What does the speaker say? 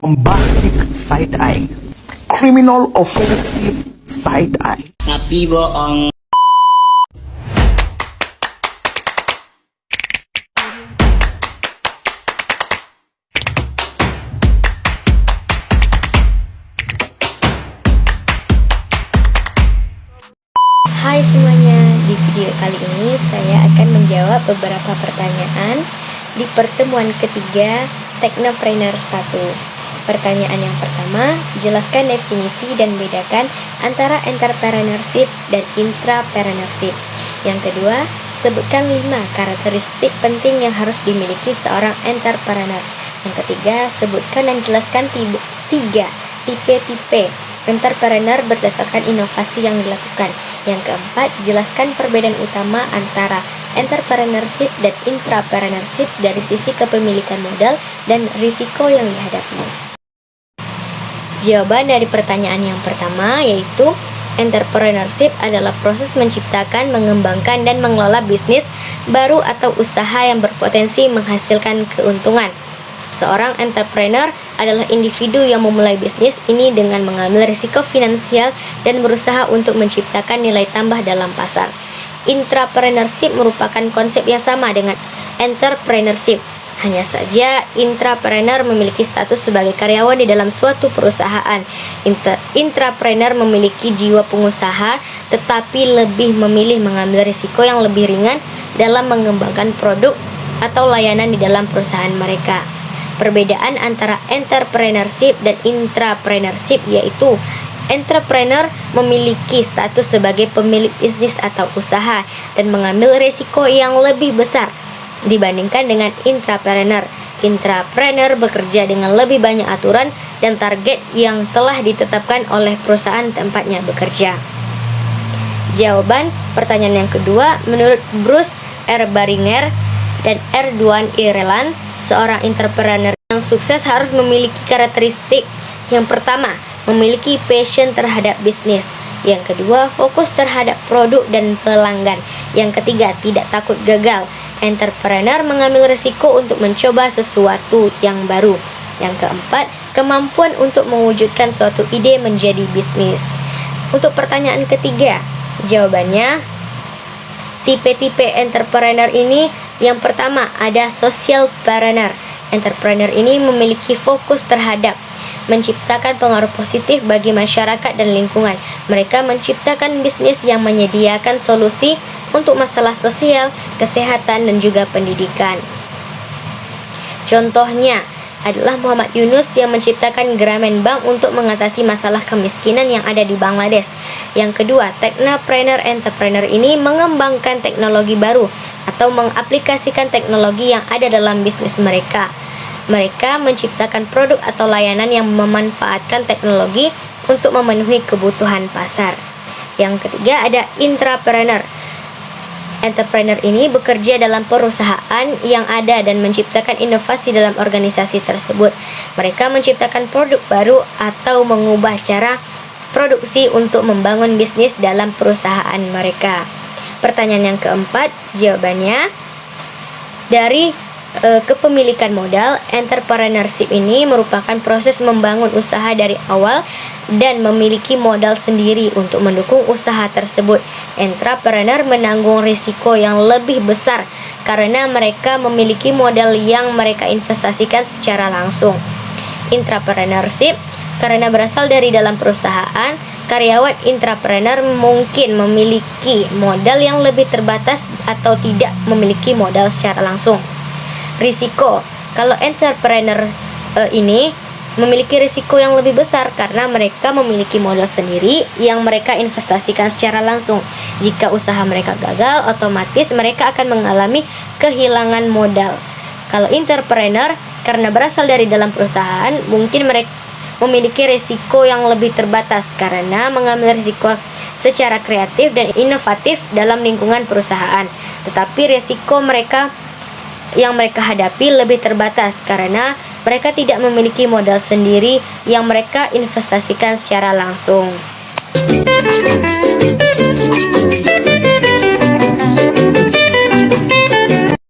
bombastic side eye, criminal offensive side eye. Tapi bohong. Hai semuanya, di video kali ini saya akan menjawab beberapa pertanyaan di pertemuan ketiga Technopreneur 1. Pertanyaan yang pertama, jelaskan definisi dan bedakan antara entrepreneurship dan intrapreneurship. Yang kedua, sebutkan 5 karakteristik penting yang harus dimiliki seorang entrepreneur. Yang ketiga, sebutkan dan jelaskan 3 tipe-tipe entrepreneur berdasarkan inovasi yang dilakukan. Yang keempat, jelaskan perbedaan utama antara entrepreneurship dan intrapreneurship dari sisi kepemilikan modal dan risiko yang dihadapi. Jawaban dari pertanyaan yang pertama yaitu entrepreneurship adalah proses menciptakan, mengembangkan, dan mengelola bisnis baru atau usaha yang berpotensi menghasilkan keuntungan. Seorang entrepreneur adalah individu yang memulai bisnis ini dengan mengambil risiko finansial dan berusaha untuk menciptakan nilai tambah dalam pasar. Intrapreneurship merupakan konsep yang sama dengan entrepreneurship. Hanya saja intrapreneur memiliki status sebagai karyawan di dalam suatu perusahaan. Intrapreneur memiliki jiwa pengusaha tetapi lebih memilih mengambil risiko yang lebih ringan dalam mengembangkan produk atau layanan di dalam perusahaan mereka. Perbedaan antara entrepreneurship dan intrapreneurship yaitu entrepreneur memiliki status sebagai pemilik bisnis atau usaha dan mengambil risiko yang lebih besar dibandingkan dengan intrapreneur. Intrapreneur bekerja dengan lebih banyak aturan dan target yang telah ditetapkan oleh perusahaan tempatnya bekerja. Jawaban pertanyaan yang kedua, menurut Bruce R. Baringer dan Erdogan Ireland, seorang entrepreneur yang sukses harus memiliki karakteristik. Yang pertama, memiliki passion terhadap bisnis. Yang kedua, fokus terhadap produk dan pelanggan. Yang ketiga, tidak takut gagal. Entrepreneur mengambil risiko untuk mencoba sesuatu yang baru. Yang keempat, kemampuan untuk mewujudkan suatu ide menjadi bisnis. Untuk pertanyaan ketiga, jawabannya tipe-tipe entrepreneur ini, yang pertama ada socialpreneur. Entrepreneur ini memiliki fokus terhadap menciptakan pengaruh positif bagi masyarakat dan lingkungan. Mereka menciptakan bisnis yang menyediakan solusi untuk masalah sosial, kesehatan, dan juga pendidikan. Contohnya adalah Muhammad Yunus yang menciptakan Grameen Bank untuk mengatasi masalah kemiskinan yang ada di Bangladesh. Yang kedua, technopreneur entrepreneur ini mengembangkan teknologi baru atau mengaplikasikan teknologi yang ada dalam bisnis mereka. Mereka menciptakan produk atau layanan yang memanfaatkan teknologi untuk memenuhi kebutuhan pasar. Yang ketiga ada intrapreneur. Entrepreneur ini bekerja dalam perusahaan yang ada dan menciptakan inovasi dalam organisasi tersebut. Mereka menciptakan produk baru atau mengubah cara produksi untuk membangun bisnis dalam perusahaan mereka. Pertanyaan yang keempat, jawabannya dari kepemilikan modal. Entrepreneurship ini merupakan proses membangun usaha dari awal dan memiliki modal sendiri untuk mendukung usaha tersebut. Entrepreneur menanggung risiko yang lebih besar karena mereka memiliki modal yang mereka investasikan secara langsung. Intrapreneurship karena berasal dari dalam perusahaan, karyawan intrapreneur mungkin memiliki modal yang lebih terbatas atau tidak memiliki modal secara langsung. Risiko, kalau entrepreneur ini memiliki risiko yang lebih besar karena mereka memiliki modal sendiri yang mereka investasikan secara langsung. Jika usaha mereka gagal, otomatis mereka akan mengalami kehilangan modal. Kalau entrepreneur karena berasal dari dalam perusahaan, mungkin mereka memiliki risiko yang lebih terbatas karena mengambil risiko secara kreatif dan inovatif dalam lingkungan perusahaan. Tetapi risiko yang mereka hadapi lebih terbatas karena mereka tidak memiliki modal sendiri yang mereka investasikan secara langsung.